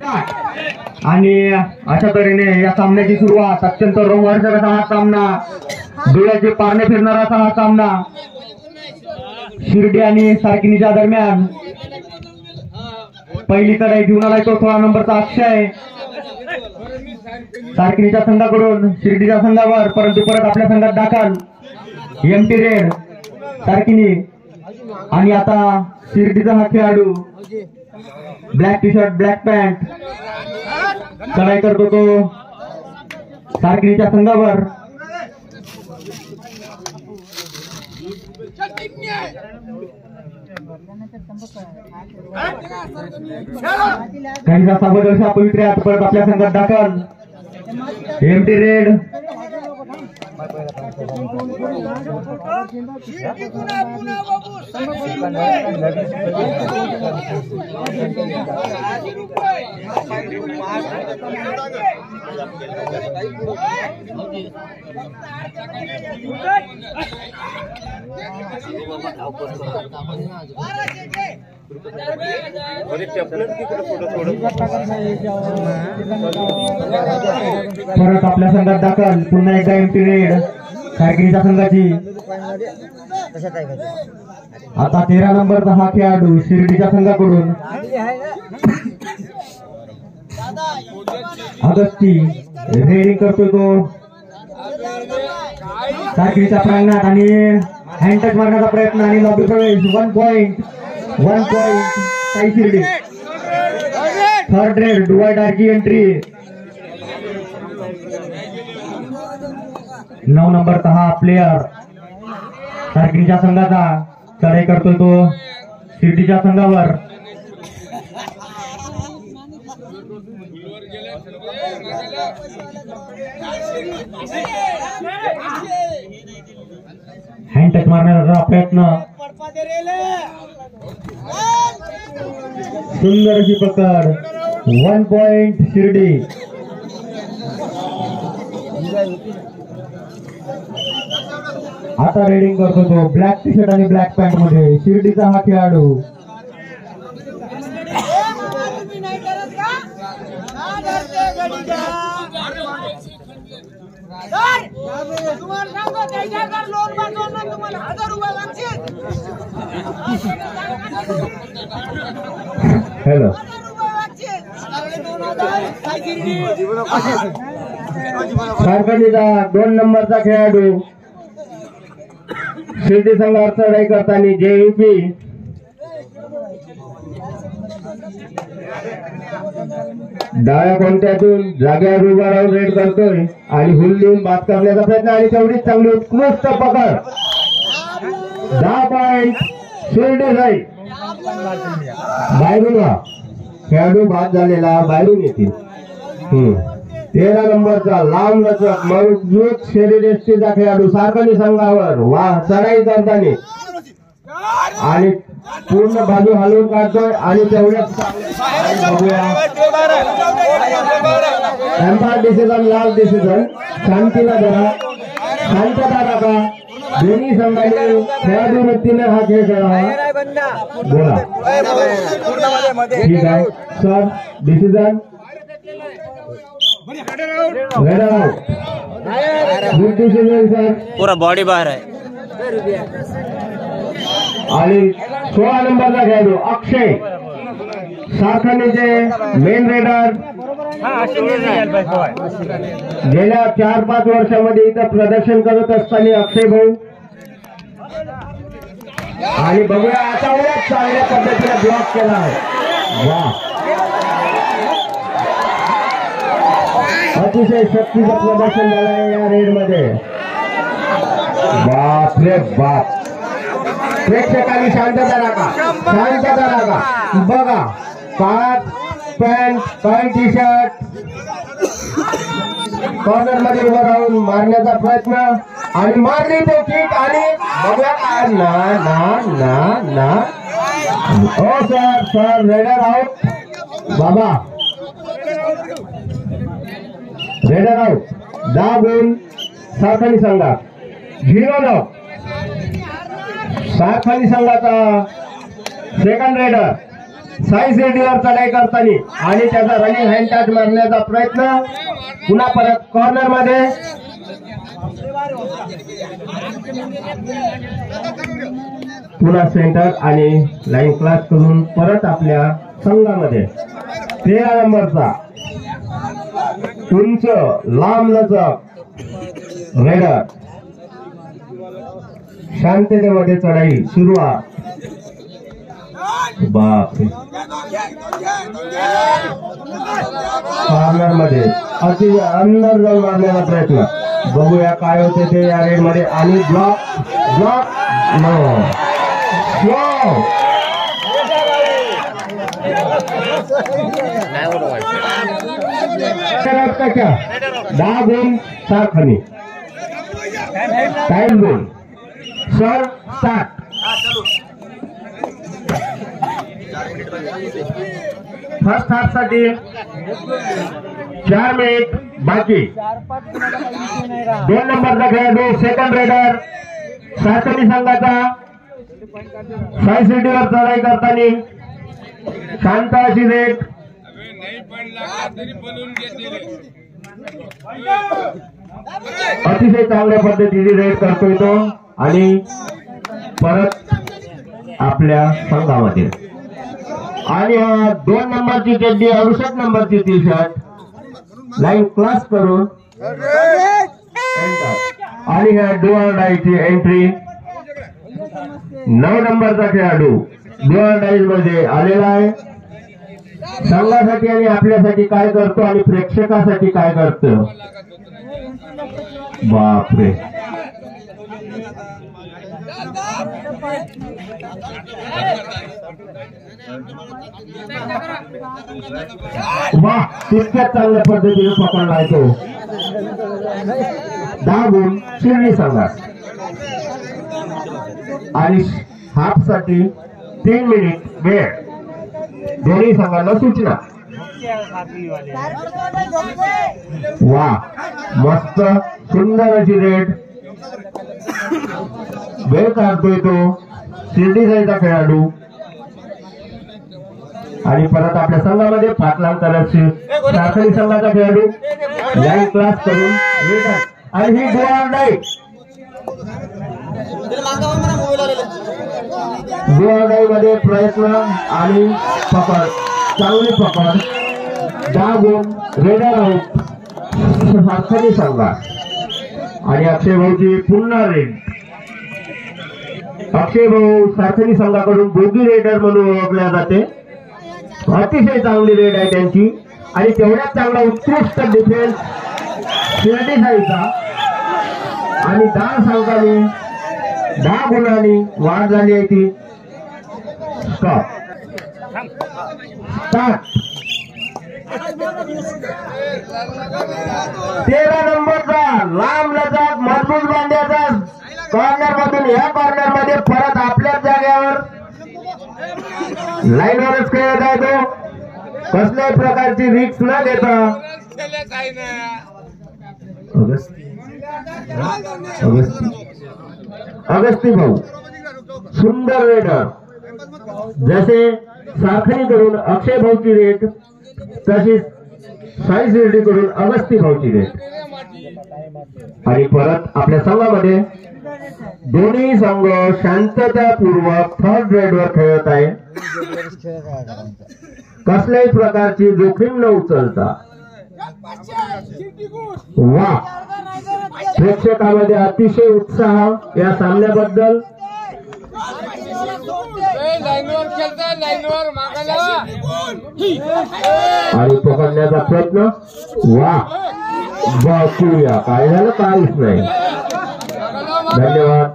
आणि अशा तऱ्हेने या सामन्याची सुरुवात अत्यंत रोमांचक असा हा सामना, डोळ्याचे पारणे फिरणारा असा हा सामना शिर्डी आणि सारकिनीच्या दरम्यान. पहिली चढाई घेऊन आलाय तो 16 नंबरचा अक्षय सारकिनीच्या संघाकडून शिर्डीच्या संघावर, परंतु परत आपल्या संघात दाखल एमटी रेड सारकिनी. आणि आता शिर्डीचा हा खेळाडू black tea shirt black pant चढाई करतो तो सारकिनीच्या संघावर. काहीसा साबदर्शा पवित्र्यात परत आपल्या संघात दाखल एमटी रेड. परत आपल्या संघात दाखल पुन्हा एकदा एमटी रेड सारकिनीच्या संघाची. आता 13 नंबरचा हा खेळाडू शिर्डीच्या संघाकडून अगस्ती रेडिंग करतोय तो सारकिनीच्या प्रांगणात आणि हँड टच मारण्याचा प्रयत्न आणि लॉबी प्रवेश. 1 पॉइंट काही शिर्डी. थर्ड रेड डुवाय डार्की एंट्री. 9 नंबरचा हा प्लेयर सारकिनीच्या संघाचा चढाई करतोय तो शिर्डीच्या संघावर. हँड टच मारण्याचा प्रयत्न. सुंदर अशी पकड. 1 पॉइंट शिर्डी. आता रेडिंग करतो तो ब्लॅक टी शर्ट आणि ब्लॅक पॅन्ट मध्ये शिर्डीचा हा खेळाडू. हॅलो सारकिनीचा 2 नंबरचा खेळाडू शिर्डी संघावर चढाई करताना जेयूपी. डाव्या कोणत्यातून जाग्यावर उभा राहून रेड करतोय आणि हुल देऊन बाद करण्याचा प्रयत्न आणि तेवढीच चांगली उत्कृष्ट पकड. 10 पॉइंट शिर्डी साईड. बाहेरून हा खेळाडू बाद झालेला बाहेरून येतील. 13 नंबरचा लांब लचक मजबूत शरीरयष्टीचा खेळाडू सारकिनी संघावर वा चढाई करताना आणि पूर्ण बाजू हलवून काढतोय आणि तेवढ्याच एम्पायर डिसिजन लाल डिसिजन. शांतीला जरा शांतता टाका. दोन्ही संघाने खेळाडू वृत्तीने हा खेळ खेळावा. बोला ठीक आहे सर. डिसिजन पूरा बॉडी बाहर है. आणि 16 नंबरचा खेळाडू अक्षय सारकिनीचे मेन रेडर. गेल्या 4-5 वर्षामध्ये इथं प्रदर्शन करत असताना अक्षय भाऊ. आणि बघूया आता चांगल्या पद्धतीने ब्लॉक केला आहे. वा अतिशय शक्तीचं प्रदर्शन झालं आहे या रेड मध्ये. बाप रे बाप. प्रेक्षकांनी शांतता राखा शांतता राखा. बघा काळा pant pant T shirt corner मध्ये उभं राहून मारण्याचा प्रयत्न आणि मारली तो किक आणि बघा ना ना ना ना. हो सर रेडर आउट. बाबा रेडर आउट. 10 गुण सारकिनी संघात. 0 धाव. सारकिनी संघाचा सेकंड रेडर साई शिर्डीवर चढाई करताना आणि त्याचा रनिंग हँड टच मारण्याचा प्रयत्न पुन्हा परत कॉर्नर मध्ये पुन्हा सेंटर आणि लाईन क्लास करून परत आपल्या संघामध्ये 13 नंबरचा उंच लांब लचक रेडर शांततेमध्ये चढाई सुरुवात बापरे कॉर्नर मध्ये अति अंदर जाऊन मारण्याचा प्रयत्न बघूया काय होते ते या रेड मध्ये आणि ब्लॉक ब्लॉक नो स्लो 10 गुण सारखनी टाइम गुण सर स्टार्ट फर्स्ट हाफ साठी 4 मिनिट बाकी 2 नंबरचा खेळाडू सेकंड रेडर सातनी संघाचा साई शिर्डीवर चढाई करताना शांत अशी रेट अतिशय चांगल्या पद्धतीने रेड करतोय तो आणि परत आपल्या संघामध्ये आणि 2 नंबरची चड्डी 68 नंबरची टी शर्ट लाईन क्लास करून आणि ह्या डुअल डायची एंट्री 9 नंबरचा खेळाडू डुअल डाईज मध्ये आलेला आहे संघासाठी आणि आपल्यासाठी काय करतो आणि प्रेक्षकासाठी काय करतो बापरे वाह तितक्याच चांगल्या पद्धतीने पकडलाय तो 10 गुण शिर्डी संघात आणि हाफ साठी 3 मिनिट वेळ दोन्ही संघांना सूचना वा मस्त सुंदर अशी रेड वेळ काढतोय तो शिर्डी साईचा खेळाडू आणि परत आपल्या संघामध्ये पाठलाग करायची साखळी संघाचा खेळाडू लाईन क्लास करून रिटर्न आणि ही डुअल डाईट मध्ये प्रयत्न आणि पकड चांगली पकड 10 गुण रेडर आउट साखळी संघा आणि अक्षय भाऊची पुन्हा रेड अक्षय भाऊ साखळी संघाकडून बोगी रेडर म्हणून ओळखल्या जाते अतिशय चांगली रेड आहे त्यांची आणि तेवढ्याच चांगला उत्कृष्ट डिफेन्स शिर्डी साईचा आणि 10 संघांनी 10 गुणांनी वाढ झाली आहे ती स्टॉप स्टार्ट 13 नंबरचा लांब लचक मजबूत बांध्याचा कॉर्नर मधून या कॉर्नर मध्ये परत आपल्याच जागेवर लाईनवरच खेळत आहे तो कसल्याही प्रकारची रिस्क न घेता अगस्ती भाऊ सुंदर रेडर जसे साखळी करून अक्षय भाऊची रेट तशीच साई शिर्डी करून अगस्ती भाऊची रेट आणि परत आपल्या संघामध्ये दोन्ही संघ शांततापूर्वक थर्ड रेडवर खेळत आहे कसल्याही प्रकारची जोखीम न उचलता वा प्रेक्षकांमध्ये अतिशय उत्साह या सामन्याबद्दल आणि पकडण्याचा प्रयत्न वा बघूया काय झालं काहीच नाही धन्यवाद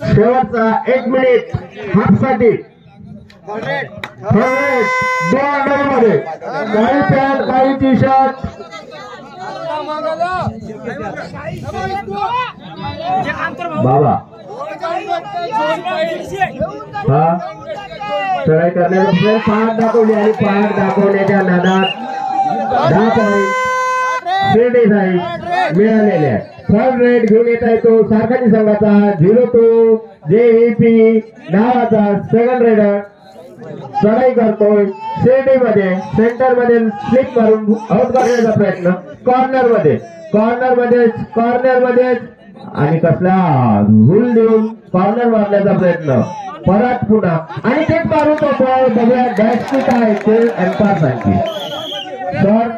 शेवटचा 1 मिनिट हाफ साठी मध्ये काही पॅन्ट काही टी शर्ट बाबा हा चढाई करण्याचा पहाट दाखवली आणि पहाट दाखवण्याच्या नादात 10 पॉईंट शिर्डी साई मिळालेले आहे थर्ड रेड घेऊन येत आहे तो साखळी संघाचा 02 JVP नावाचा सेकंड रेडर चढाई करतोय शिर्डी मध्ये सेंटर मध्ये स्लिप मारून आउट करण्याचा प्रयत्न कॉर्नर मध्ये आणि कसला हुल देऊन कॉर्नर मारण्याचा प्रयत्न परत पुन्हा आणि तेच मारून तो बॉल बघूया डॅश काय ते एम्पायर सांगते सर